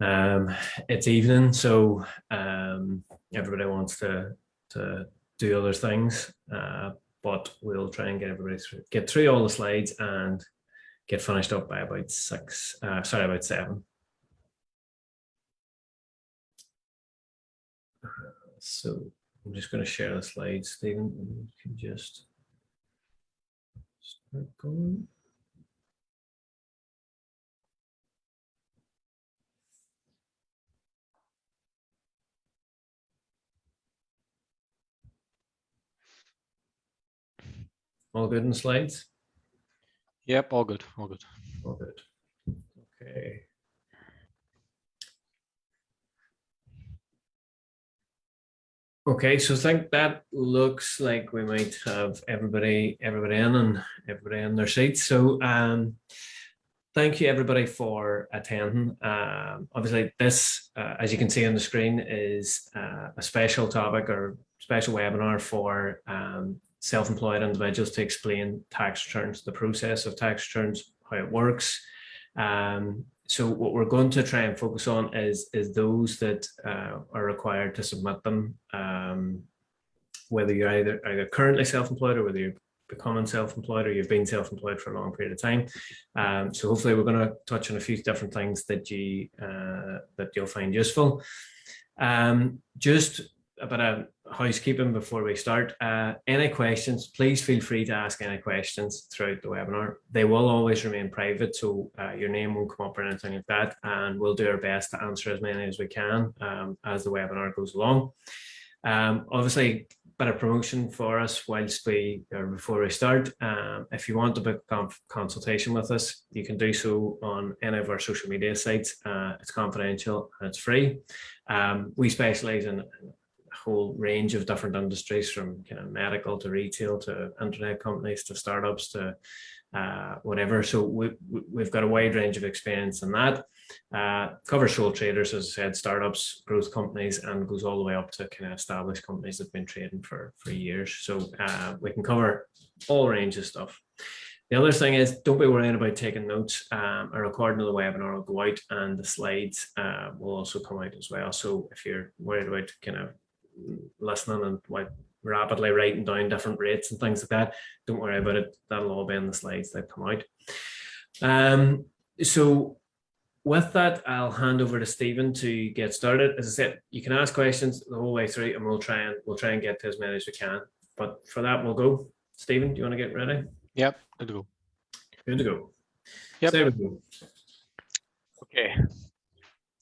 It's evening, so everybody wants to do other things, but we'll try and get through all the slides and get finished up by about six. Sorry, about 7. So I'm just going to share the slides. Stephen, you can just start going. All good in the slides? Yep, all good, all good. All good. Okay. Okay, so I think that looks like we might have everybody in and everybody in their seats. So thank you everybody for attending. Obviously this, as you can see on the screen, is a special topic or special webinar for self-employed individuals to explain tax returns, the process of tax returns, how it works. So what we're going to try and focus on is those that are required to submit them, whether you're either currently self-employed or whether you're becoming self-employed or you've been self-employed for a long period of time. So hopefully we're going to touch on a few different things that you'll find useful. Just a bit of housekeeping before we start. Any questions, please feel free to ask any questions throughout the webinar. They will always remain private, so your name won't come up or anything like that, and we'll do our best to answer as many as we can as the webinar goes along. Obviously, bit of promotion for us before we start. If you want to book a consultation with us, you can do so on any of our social media sites. It's confidential and it's free. We specialize in whole range of different industries, from kind of medical to retail to internet companies to startups to whatever. So we've got a wide range of experience in that. Covers sole traders, as I said, startups, growth companies, and goes all the way up to kind of established companies that have been trading for years. So we can cover all range of stuff. The other thing is, don't be worrying about taking notes. A recording of the webinar will go out, and the slides will also come out as well. So if you're worried about kind of listening and rapidly writing down different rates and things like that, don't worry about it. That'll all be in the slides that come out. So with that, I'll hand over to Stephen to get started. As I said, you can ask questions the whole way through, and we'll try and get to as many as we can. But for that, we'll go. Stephen, do you want to get ready? Yep, good to go. Good to go. Yep. Stay with me. Okay.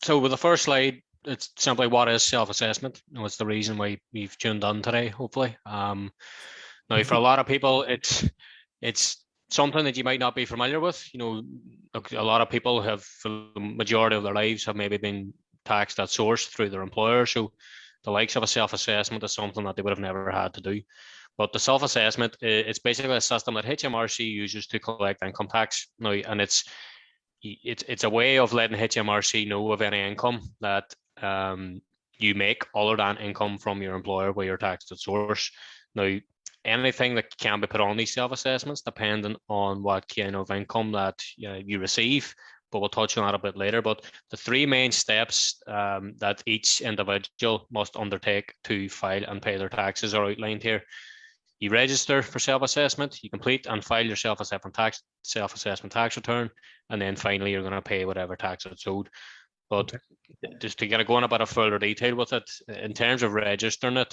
So with the first slide, it's simply what is self-assessment. It's the reason why we've tuned on today, hopefully. Now, for a lot of people, it's something that you might not be familiar with. You know, a lot of people have, for the majority of their lives, have maybe been taxed at source through their employer. So the likes of a self-assessment is something that they would have never had to do. But the self-assessment, it's basically a system that HMRC uses to collect income tax now, and it's a way of letting HMRC know of any income that you make other than income from your employer where you're taxed at source. Now, anything that can be put on these self-assessments, depending on what kind of income that you receive, but we'll touch on that a bit later. But the 3 main steps that each individual must undertake to file and pay their taxes are outlined here. You register for self-assessment, you complete and file your self-assessment tax return, and then finally you're going to pay whatever tax it's owed. But just to get going a bit of further detail with it, in terms of registering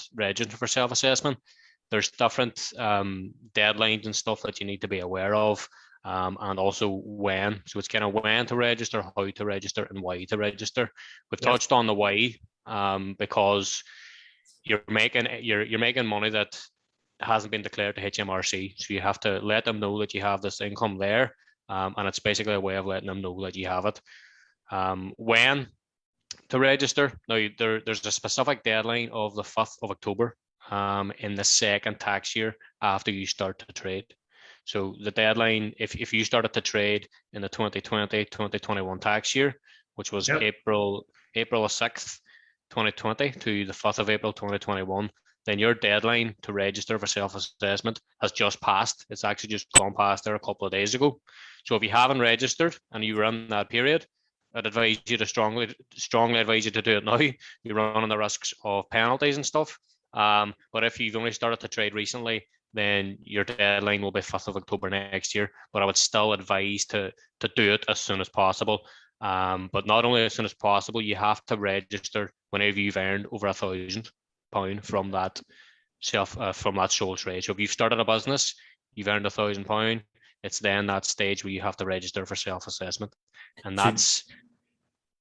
for self-assessment, there's different deadlines and stuff that you need to be aware of, and also when. So it's kind of when to register, how to register, and why to register. We've touched on the why because you're making money that hasn't been declared to HMRC, so you have to let them know that you have this income there, and it's basically a way of letting them know that you have it. When to register, now there's a specific deadline of the 5th of October in the second tax year after you start to trade. So the deadline, if you started to trade in the 2020-2021 tax year, which was April 6th, 2020 to the 5th of April 2021, then your deadline to register for self-assessment has just passed. It's actually just gone past there a couple of days ago. So if you haven't registered and you were in that period, I'd advise you to strongly advise you to do it now. You're running the risks of penalties and stuff. But if you've only started to trade recently, then your deadline will be 5th of October next year. But I would still advise to do it as soon as possible. But not only as soon as possible, you have to register whenever you've earned over £1,000 from that from that sole trade. So if you've started a business, you've earned £1,000. It's then that stage where you have to register for self-assessment, and that's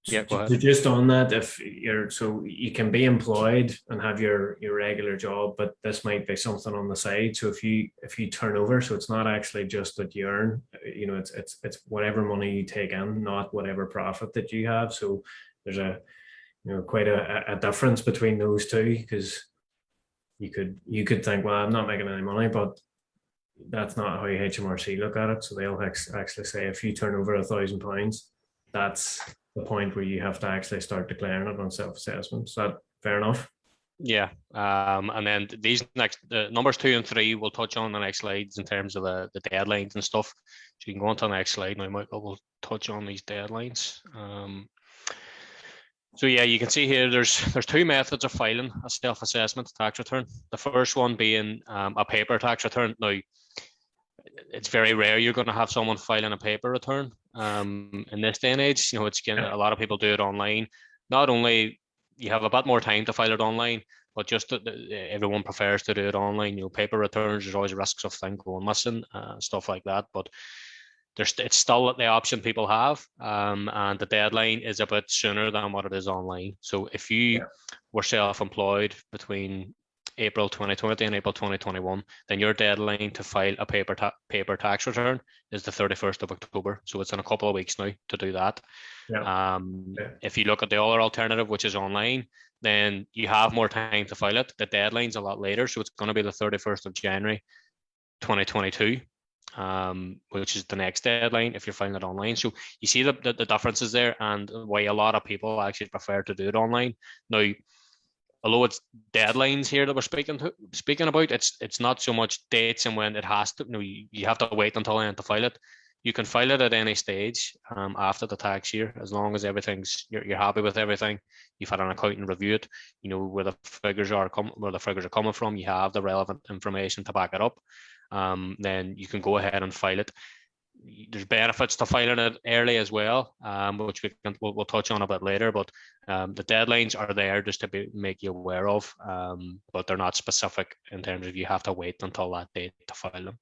yeah. Go ahead. Just on that, if you're so you can be employed and have your regular job, but this might be something on the side. So if you turn over, so it's not actually just that you earn, it's whatever money you take in, not whatever profit that you have. So there's quite a difference between those two, because you could think, well, I'm not making any money, but that's not how HMRC look at it. So they'll actually say if you turn over £1,000, that's the point where you have to actually start declaring it on self-assessment. Is that fair enough? Yeah. And then these next numbers 2 and 3 we'll touch on the next slides in terms of the deadlines and stuff. So you can go on to the next slide now, Michael. We'll touch on these deadlines. So yeah, you can see here there's 2 methods of filing a self-assessment tax return. The first one being a paper tax return. Now, it's very rare you're going to have someone filing a paper return in this day and age. It's a lot of people do it online. Not only you have a bit more time to file it online, but just everyone prefers to do it online. Paper returns, there's always risks of things going missing, stuff like that. But it's still the option people have, and the deadline is a bit sooner than what it is online. So if you were self-employed between April 2020 and April 2021, then your deadline to file a paper tax return is the 31st of October. So it's in a couple of weeks now to do that. If you look at the other alternative, which is online, then you have more time to file it. The deadline's a lot later, so it's going to be the 31st of January 2022. Which is the next deadline if you're filing it online. So you see the differences there, and why a lot of people actually prefer to do it online. Now, although it's deadlines here that we're speaking about, it's not so much dates and when it has to. You have to wait until then to file it. You can file it at any stage after the tax year, as long as you're happy with everything. You've had an accountant review it. You know where the figures are coming from. You have the relevant information to back it up. Then you can go ahead and file it. There's benefits to filing it early as well, which we'll touch on a bit later. But the deadlines are there just to make you aware of, but they're not specific in terms of you have to wait until that date to file them.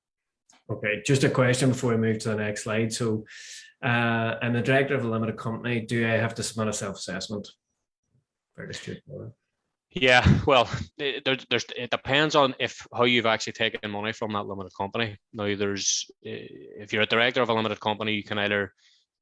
Okay, just a question before we move to the next slide. So, I'm the director of a limited company. Do I have to submit a self-assessment? Very straightforward. Yeah, well, it depends on how you've actually taken money from that limited company. Now, if you're a director of a limited company, you can either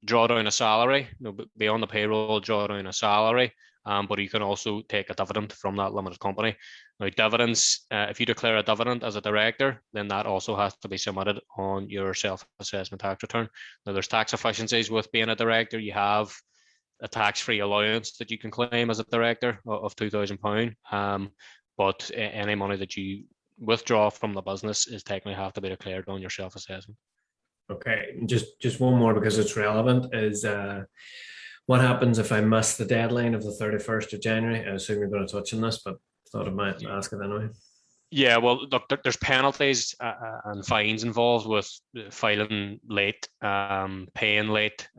draw down a salary, be on the payroll, draw down a salary, but you can also take a dividend from that limited company. Now, dividends, if you declare a dividend as a director, then that also has to be submitted on your self-assessment tax return. Now, there's tax efficiencies with being a director. You have a tax-free allowance that you can claim as a director of £2,000, but any money that you withdraw from the business is technically have to be declared on your self-assessment. Okay, just one more because it's relevant is what happens if I miss the deadline of the 31st of January? I assume you're going to touch on this, but thought I might ask it anyway. Yeah, well, look, there's penalties and fines involved with filing late, paying late,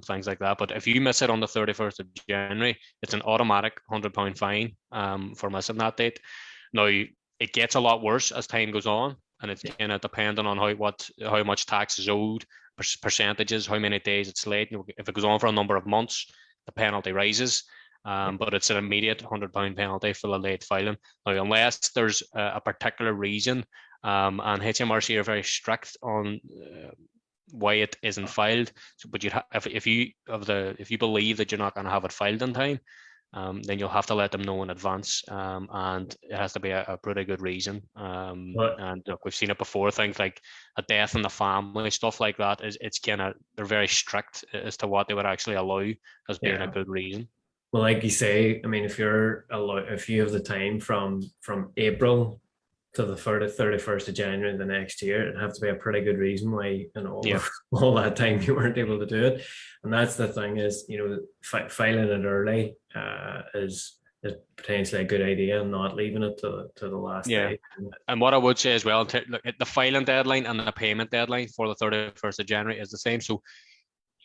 things like that. But if you miss it on the 31st of January, it's an automatic £100 fine for missing that date. Now, it gets a lot worse as time goes on, and it's kind of depending on how much tax is owed, percentages, how many days it's late. If it goes on for a number of months, the penalty rises. But it's an immediate £100 penalty for the late filing. Now, unless there's a particular reason, and HMRC are very strict on why it isn't filed. So, but if you believe that you're not going to have it filed in time, then you'll have to let them know in advance, and it has to be a pretty good reason. And look, we've seen it before. Things like a death in the family, stuff like that. It's kind of, they're very strict as to what they would actually allow as being a good reason. Well, like you say, I mean, if you have the time from April to the 31st of January the next year, it'd have to be a pretty good reason why in Yeah. all that time you weren't able to do it. And that's the thing is, filing it early is potentially a good idea and not leaving it to the last Yeah. day. And what I would say as well, look at the filing deadline and the payment deadline for the 31st of January is the same. So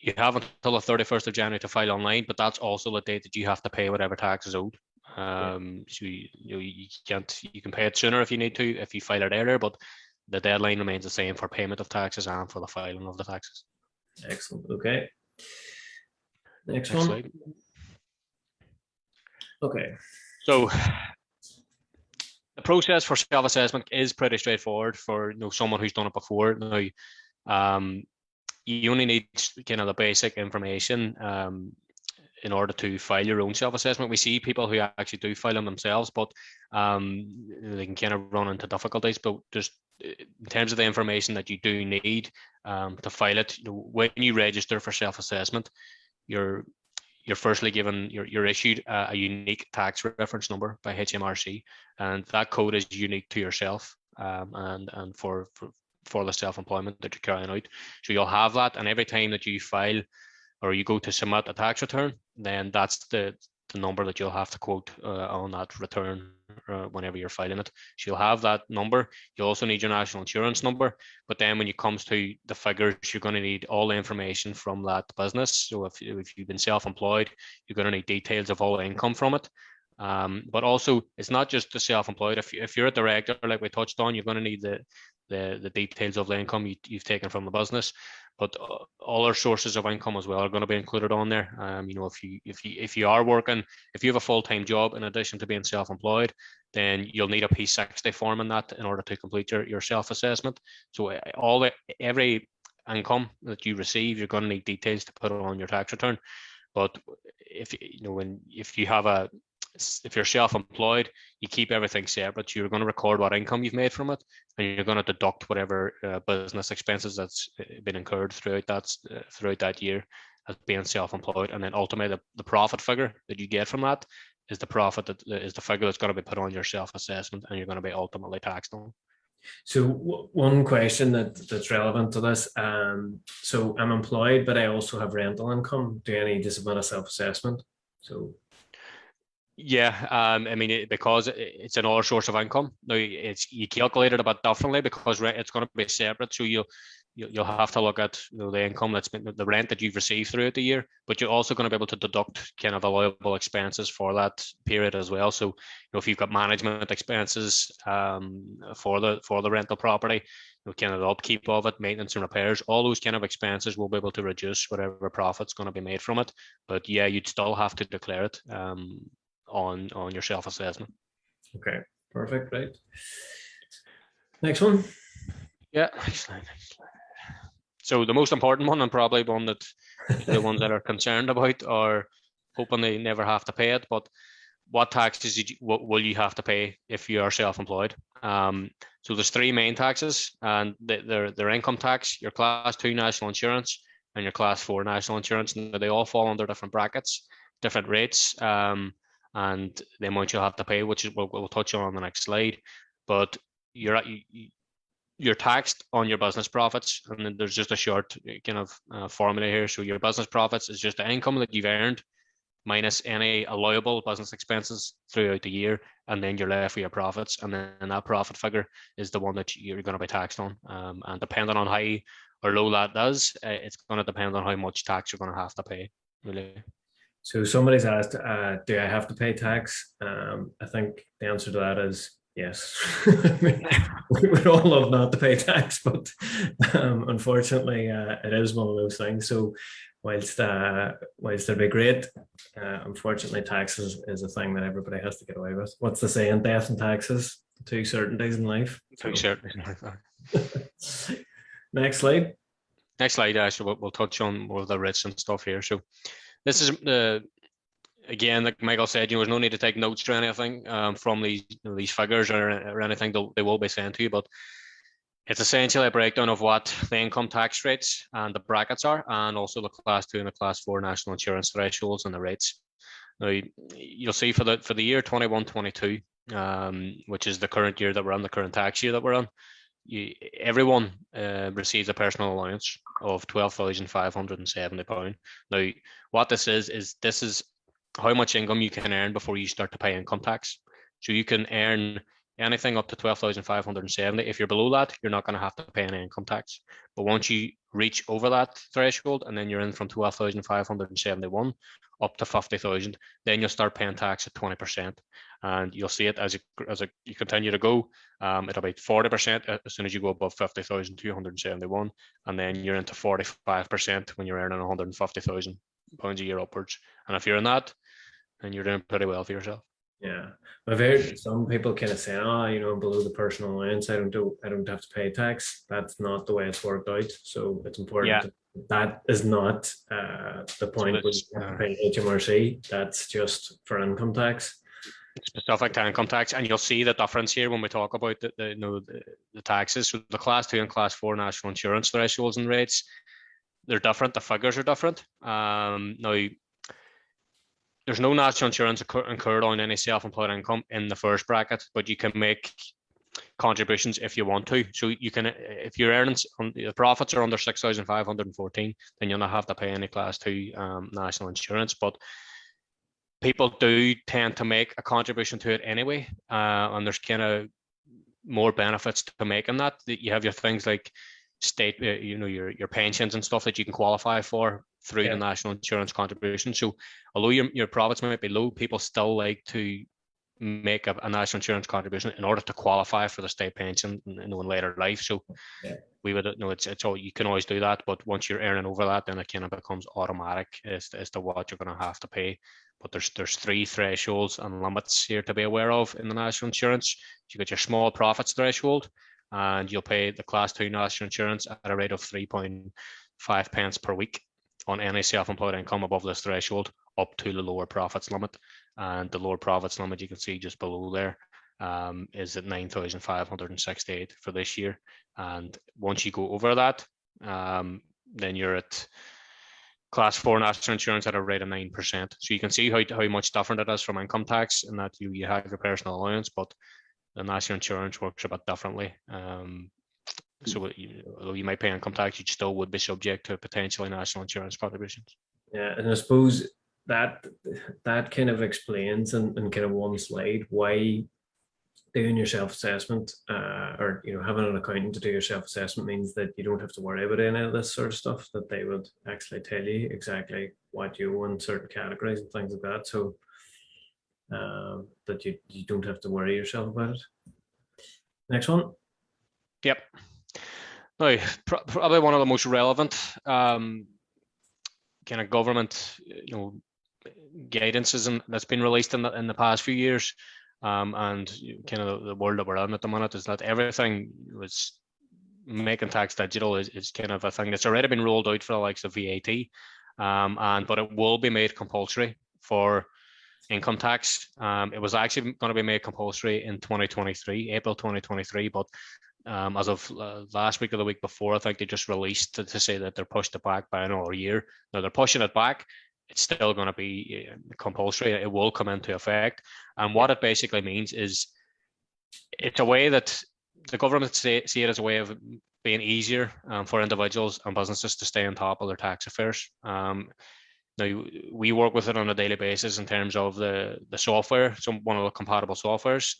you have until the 31st of January to file online, but that's also the date that you have to pay whatever tax is owed. So you can't, you can pay it sooner if you need to, if you file it earlier, but the deadline remains the same for payment of taxes and for the filing of the taxes. Excellent. Okay. Next Next one. slide. Okay. So the process for self-assessment is pretty straightforward for someone who's done it before. Now, you only need kind of the basic information in order to file your own self-assessment. We see people who actually do file them themselves, but they can kind of run into difficulties. But just in terms of the information that you do need to file it, when you register for self-assessment, you're firstly given, you're issued a unique tax reference number by HMRC, and that code is unique to yourself and for the self-employment that you're carrying out. So you'll have that, and every time that you file or you go to submit a tax return, then that's the number that you'll have to quote on that return whenever you're filing it. So you'll have that number. You also need your national insurance number, but then when it comes to the figures, you're going to need all the information from that business. So if you've been self-employed, you're going to need details of all the income from it. But also, it's not just the self-employed. If you're a director, like we touched on, you're going to need the details of the income you've taken from the business. But all our sources of income as well are going to be included on there. If you are working, if you have a full-time job in addition to being self-employed, then you'll need a P60 form in that in order to complete your self-assessment. So every income that you receive, you're going to need details to put it on your tax return. But if you're self-employed, you keep everything separate. You're going to record what income you've made from it, and you're going to deduct whatever business expenses that's been incurred throughout that year as being self-employed, and then ultimately the profit figure that you get from that is the profit that is the figure that's going to be put on your self-assessment, and you're going to be ultimately taxed on. So one question that's relevant to this. So I'm employed, but I also have rental income. Do I need to submit a self-assessment? So. Yeah, I mean, because it's another source of income. Now, you calculate it a bit differently because it's going to be separate. So you'll have to look at the income that's been the rent that you've received throughout the year, but you're also going to be able to deduct kind of allowable expenses for that period as well. So if you've got management expenses for the rental property, kind of the upkeep of it, maintenance and repairs, all those kind of expenses will be able to reduce whatever profit's going to be made from it. But yeah, you'd still have to declare it on your self-assessment. Okay, perfect. Right. Next one. Yeah, next slide. So the most important one, and probably one that the ones that are concerned about are hoping they never have to pay it, but what taxes will you have to pay if you are self-employed? So there's three main taxes, and they're income tax, your class 2 national insurance, and your class 4 national insurance. Now, they all fall under different brackets, different rates, and the amount you'll have to pay, which is we'll touch on the next slide. But you're taxed on your business profits, and then there's just a short kind of formula here. So your business profits is just the income that you've earned minus any allowable business expenses throughout the year, and then you're left with your profits, and then that profit figure is the one that you're going to be taxed on. And depending on how or low that does, it's going to depend on how much tax you're going to have to pay, really. So somebody's asked, do I have to pay tax? I think the answer to that is yes. We would all love not to pay tax, but unfortunately, it is one of those things. So whilst it'd be great, unfortunately, tax is a thing that everybody has to get away with. What's the saying? Death and taxes, two certainties in life. Two certainties. Next slide. Next slide, actually, we'll touch on more of the rates and stuff here. So this is again, like Michael said, there's no need to take notes or anything from these figures or anything they will be sent to you, but it's essentially a breakdown of what the income tax rates and the brackets are, and also the class 2 and the class 4 national insurance thresholds and the rates. Now, you'll see for the year 21-22, which is the current year that we're on, the current tax year that we're on, everyone receives a personal allowance of £12,570. Now, what this is how much income you can earn before you start to pay income tax. So you can earn anything up to 12,570. If you're below that, you're not going to have to pay any income tax. But once you reach over that threshold, and then you're in from 12,571 up to 50,000, then you'll start paying tax at 20%. And you'll see it as you continue to go. It'll be 40% as soon as you go above 50,271, and then you're into 45% when you're earning £150,000 a year upwards. And if you're in that, then you're doing pretty well for yourself. Yeah, I've heard some people kind of say, "Oh, below the personal allowance, I don't have to pay tax." That's not the way it's worked out. So it's important that is not the point where you have to pay HMRC. That's just for income tax. Specific to income tax, and you'll see the difference here when we talk about the taxes. So the class 2 and class 4 national insurance thresholds and rates, they're different. The figures are different. Now, there's no national insurance incurred on any self-employed income in the first bracket, but you can make contributions if you want to. So you can, if your earnings, the profits are under 6,514, then you'll not have to pay any class 2 national insurance. But people do tend to make a contribution to it anyway, and there's kind of more benefits to making that. You have your things like state, your pensions and stuff that you can qualify for through the national insurance contribution. So although your profits might be low, people still like to make a national insurance contribution in order to qualify for the state pension in later life. So we would it's all, you can always do that, but once you're earning over that, then it kind of becomes automatic as to what you're going to have to pay. But there's 3 thresholds and limits here to be aware of in the national insurance. You got your small profits threshold, and you'll pay the class 2 national insurance at a rate of 3.5 pence per week on any self-employed income above this threshold, up to the lower profits limit. And the lower profits limit, you can see just below there, is at 9,568 for this year. And once you go over that, then you're at class 4 national insurance at a rate of 9%. So you can see how much different it is from income tax, in that you have your personal allowance, but the national insurance works a bit differently. So although you might pay income tax, you still would be subject to potentially national insurance contributions. Yeah, and I suppose that kind of explains in kind of one slide why doing your self-assessment or having an accountant to do your self-assessment means that you don't have to worry about any of this sort of stuff, that they would actually tell you exactly what you owe in certain categories and things like that, so that you don't have to worry yourself about it. Next one. Yep. Now, probably one of the most relevant kind of government guidances that's been released in the past few years, and kind of the world that we're in at the minute, is that everything was making tax digital is kind of a thing that's already been rolled out for the likes of VAT, but it will be made compulsory for income tax. It was actually going to be made compulsory in 2023, April 2023, but as of last week or the week before, I think they just released to say that they're pushed it back by another year. Now they're pushing it back. It's still going to be compulsory. It will come into effect. And what it basically means is it's a way that the government see it as a way of being easier for individuals and businesses to stay on top of their tax affairs. Now, we work with it on a daily basis in terms of the software, one of the compatible softwares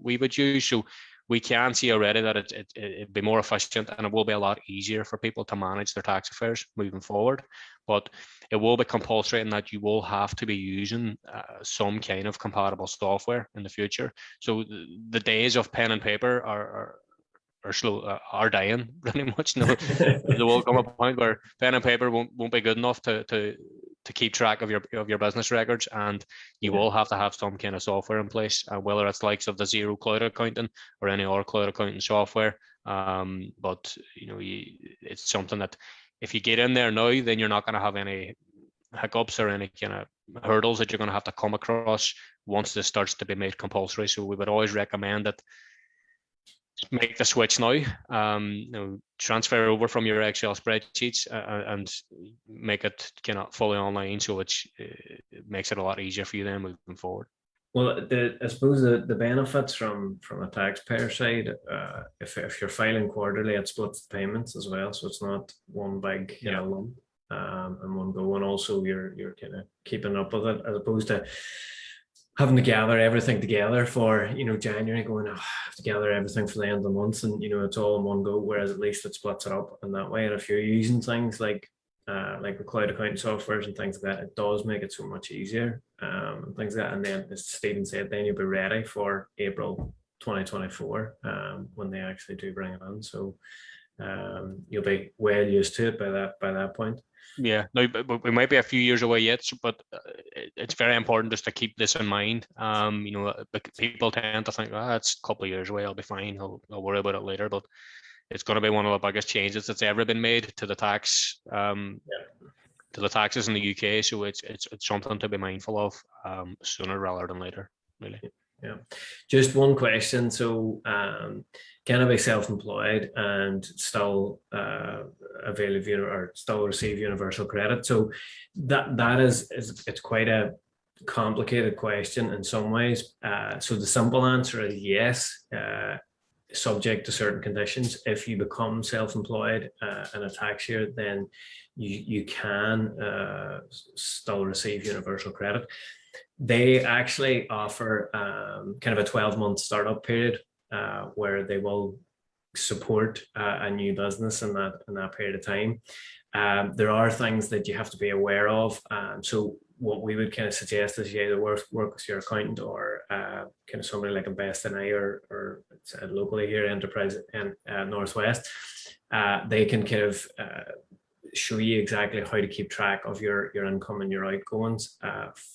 we would use. So we can see already that it'd be more efficient, and it will be a lot easier for people to manage their tax affairs moving forward. But it will be compulsory in that you will have to be using some kind of compatible software in the future. So the days of pen and paper are dying pretty much. No, there will come a point where pen and paper won't be good enough to keep track of your business records, and you will have to have some kind of software in place, whether it's likes of the Zero Cloud Accounting or any other cloud accounting software. But it's something that if you get in there now, then you're not going to have any hiccups or any kind of hurdles that you're going to have to come across once this starts to be made compulsory. So we would always recommend that make the switch now, transfer over from your Excel spreadsheets and make it kind of fully online, so it makes it a lot easier for you then moving forward. Well, I suppose the benefits from a taxpayer side, if you're filing quarterly, it splits the payments as well, so it's not one big Yeah. lump in one go, and also you're kind of keeping up with it as opposed to having to gather everything together for January, going, oh, I have to gather everything for the end of the month, and it's all in one go. Whereas at least it splits it up in that way. And if you're using things like the cloud accounting softwares and things like that, it does make it so much easier, and things like that. And then, as Stephen said, then you'll be ready for April 2024 when they actually do bring it in. So you'll be well used to it by that point. Yeah, no, but we might be a few years away yet, but it's very important just to keep this in mind. People tend to think, it's a couple of years away, I'll be fine, I'll worry about it later. But it's going to be one of the biggest changes that's ever been made to the to the taxes in the UK. So it's something to be mindful of sooner rather than later, really. Yeah. Just one question. So, can I be self-employed and still avail or still receive universal credit? So that is it's quite a complicated question in some ways. So the simple answer is yes, subject to certain conditions. If you become self-employed in a tax year, then you can still receive universal credit. They actually offer kind of a 12-month startup period where they will support a new business in that period of time. There are things that you have to be aware of. So what we would kind of suggest is you either work with your accountant or kind of somebody like Invest in I or locally here, Enterprise and Northwest. They can kind of show you exactly how to keep track of your income and your outgoings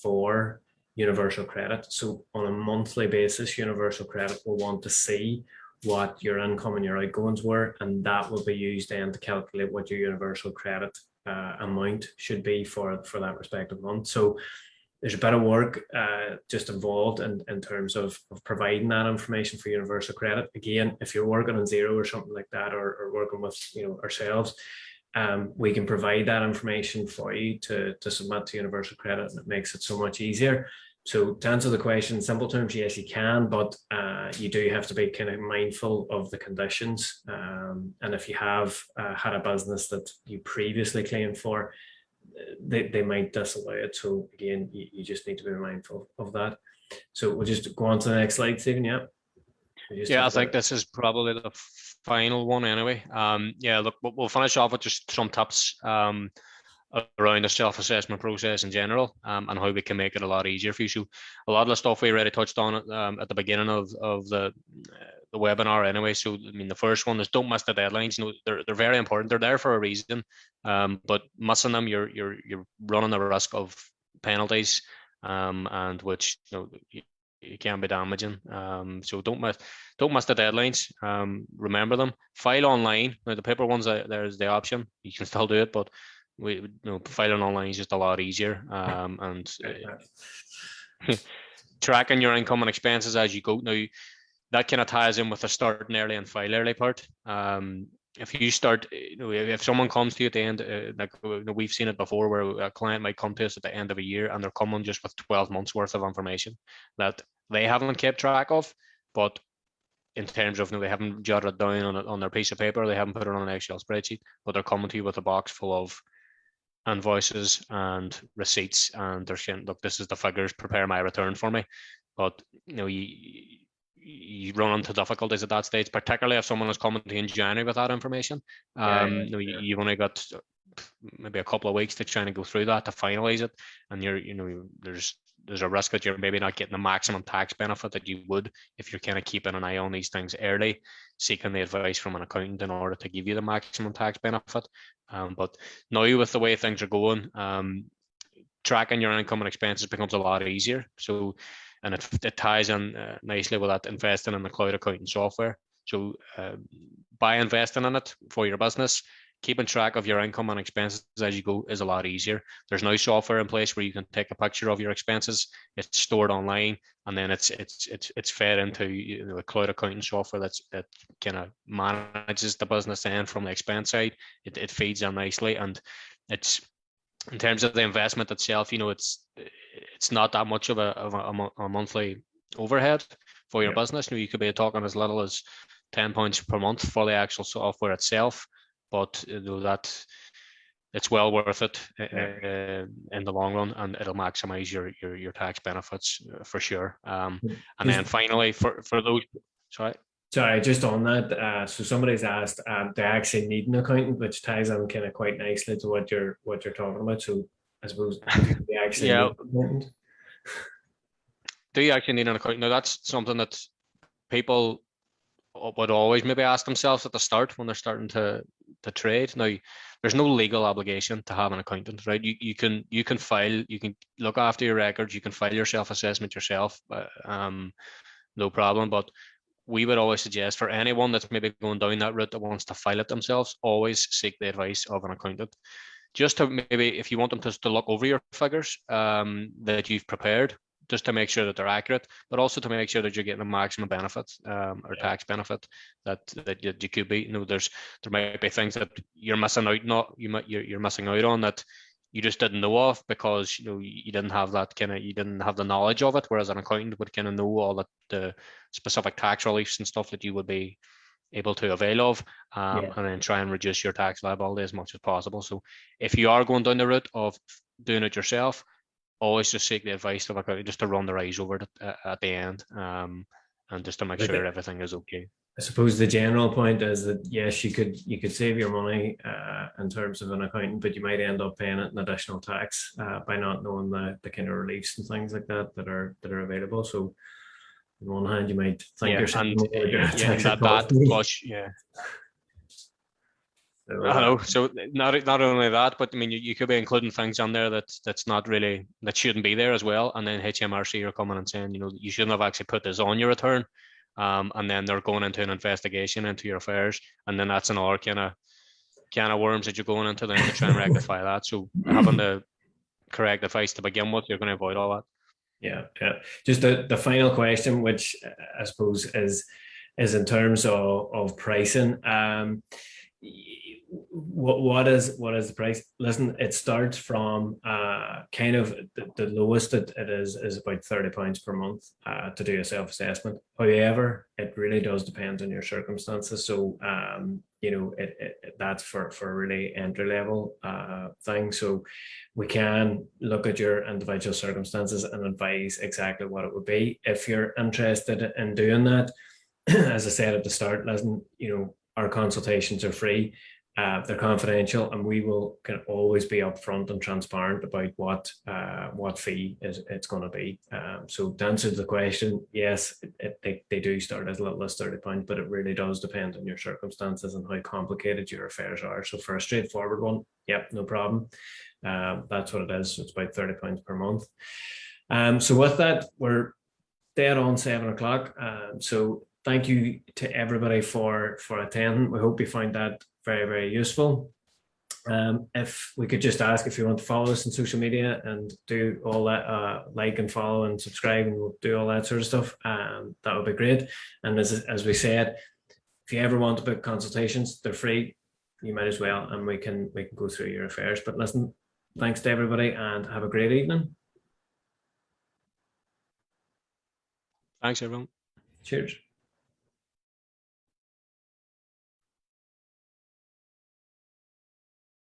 for universal credit. So on a monthly basis, universal credit will want to see what your income and your outgoings were, and that will be used then to calculate what your universal credit amount should be for that respective month. So there's a bit of work just involved in terms of providing that information for universal credit. Again, if you're working on Xero or something like that, or working with ourselves, we can provide that information for you to submit to universal credit, and it makes it so much easier. So to answer the question in simple terms, yes, you can, but you do have to be kind of mindful of the conditions. And if you have had a business that you previously claimed for, they might disallow it. So again, you just need to be mindful of that. So we'll just go on to the next slide, Stephen. Yeah. Yeah, I think this is probably the final one anyway. Yeah, look, we'll finish off with just some tips around the self-assessment process in general, and how we can make it a lot easier for you. So a lot of the stuff we already touched on at the beginning of the webinar anyway. So I mean, the first one is don't miss the deadlines. They're very important. They're there for a reason, but missing them, you're running the risk of penalties, and which it can be damaging. So don't miss the deadlines. Remember them. File online. Now the paper ones, there's the option. You can still do it, but filing online is just a lot easier. And tracking your income and expenses as you go. Now that kind of ties in with the starting early and file early part. If you start, if someone comes to you at the end, like we've seen it before, where a client might come to us at the end of a year and they're coming just with 12 months worth of information that they haven't kept track of, but in terms of they haven't jotted it down on their piece of paper, they haven't put it on an Excel spreadsheet, but they're coming to you with a box full of invoices and receipts, and they're saying, look, this is the figures, prepare my return for me. But you run into difficulties at that stage, particularly if someone is coming to you in January with that information. You've only got maybe a couple of weeks to try and go through that to finalize it, and there's a risk that you're maybe not getting the maximum tax benefit that you would if you're kind of keeping an eye on these things early, seeking the advice from an accountant in order to give you the maximum tax benefit. But now with the way things are going, tracking your income and expenses becomes a lot easier. So, and it ties in nicely with that investing in the cloud accounting software. So by investing in it for your business, keeping track of your income and expenses as you go is a lot easier. There's now software in place where you can take a picture of your expenses. It's stored online, and then it's fed into the cloud accounting software that kind of manages the business end from the expense side. It feeds in nicely, and it's in terms of the investment itself, it's not that much of a monthly overhead for your business. You could be talking as little as £10 per month for the actual software itself, but that it's well worth it in the long run, and it'll maximize your tax benefits for sure. And then finally, for those, Sorry, just on that. So somebody's asked, they actually need an accountant, which ties in kind of quite nicely to what you're talking about. So I suppose they actually need an accountant. Do you actually need an accountant? Now that's something that people would always maybe ask themselves at the start when they're starting to trade. Now, there's no legal obligation to have an accountant, right? You can file, you can look after your records, you can file your self-assessment yourself, no problem. But we would always suggest for anyone that's maybe going down that route that wants to file it themselves, always seek the advice of an accountant. Just to maybe, if you want them to look over your figures that you've prepared, just to make sure that they're accurate, but also to make sure that you're getting a maximum benefit or tax benefit that you could be. There might be things that you're missing out, you're missing out on that you just didn't know of because you didn't have that you didn't have the knowledge of it. Whereas an accountant would kind of know all the specific tax reliefs and stuff that you would be able to avail of, and then try and reduce your tax liability as much as possible. So if you are going down the route of doing it yourself, always just seek the advice of a accountant just to run their eyes over it at the end, and just to make sure everything is okay. I suppose the general point is that yes, you could save your money in terms of an accountant, but you might end up paying it in additional tax by not knowing the kind of reliefs and things like that are available. So on one hand, you might think yourself I know. So not only that, but I mean, you could be including things on there that shouldn't be there as well. And then HMRC are coming and saying, you shouldn't have actually put this on your return. And then they're going into an investigation into your affairs, and then that's another kind of worms that you're going into then to try and rectify that. So having the correct advice to begin with, you're going to avoid all that. Yeah. Just the final question, which I suppose is in terms of pricing. What is the price? Listen, it starts from kind of the lowest it is about £30 per month to do a self-assessment. However, it really does depend on your circumstances. So that's for a really entry level thing. So we can look at your individual circumstances and advise exactly what it would be. If you're interested in doing that, as I said at the start, listen, our consultations are free. They're confidential, and we can always be upfront and transparent about what fee it's going to be. So to answer the question, yes, they do start as little as £30, but it really does depend on your circumstances and how complicated your affairs are. So for a straightforward one, yep, no problem. That's what it is. So it's about £30 per month. So with that, we're dead on 7 o'clock. So thank you to everybody for attending. We hope you find that very, very useful. If we could just ask if you want to follow us on social media and do all that, like and follow and subscribe, and we'll do all that sort of stuff. That would be great. And as we said, if you ever want to book consultations, they're free. You might as well, and we can go through your affairs. But listen, thanks to everybody, and have a great evening. Thanks, everyone. Cheers.